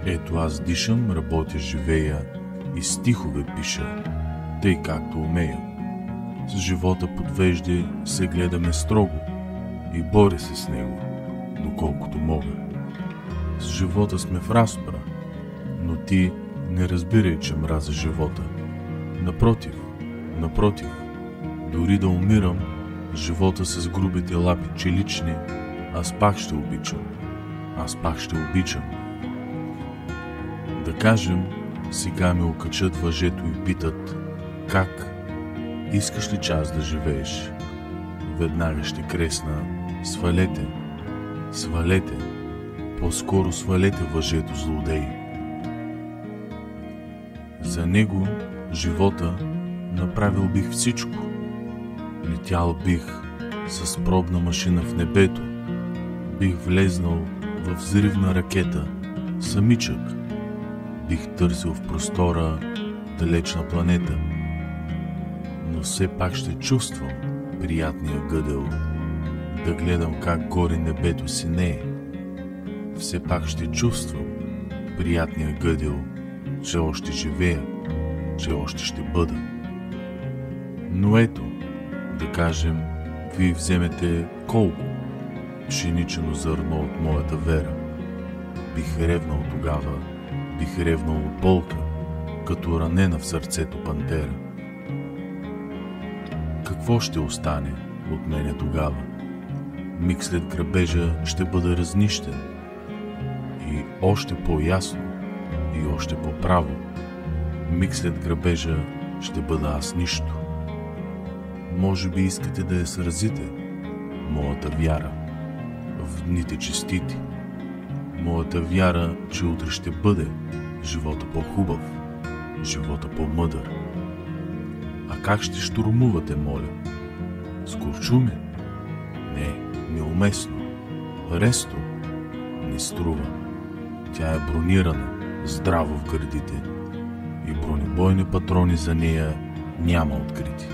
Ето аз дишам, работя, живея и стихове пиша, тъй както умея. С живота подвежда се гледаме строго и боря се с него, доколкото мога. С живота сме в разпра, но ти не разбирай, че мразя живота. Напротив, дори да умирам, живота с грубите лапи челични, аз пак ще обичам. Да кажем, сега ме окачат въжето и питат: как? Искаш ли час да живееш? Веднага ще кресна: свалете, по-скоро свалете въжето, злодеи. За него, живота, направил бих всичко. Летял бих с пробна машина в небето, бих влезнал в взривна ракета, самичък, бих търсил в простора далечна планета, но все пак ще чувствам приятния гъдел, да гледам как горе небето синее. Все пак ще чувствам приятния гъдел, че още живея, че още ще бъда. Но ето, да кажем, вие вземете колко пшеничено зърно от моята вера. Бих ревнал тогава, бих ревнал от болка, като ранена в сърцето пантера. Какво ще остане от мене тогава? Миг след грабежа ще бъда разнищен. И още по-ясно, и още по-право, миг след грабежа ще бъда аз нищо. Може би искате да я сразите, моята вяра в дните честити, моята вяра, че утре ще бъде живота по-хубав, живота по-мъдър. А как ще щурмувате, моля? С куршуми? Не, неуместно. Ресто не струва. Тя е бронирана, здраво в гърдите, и бронебойни патрони за нея няма открити.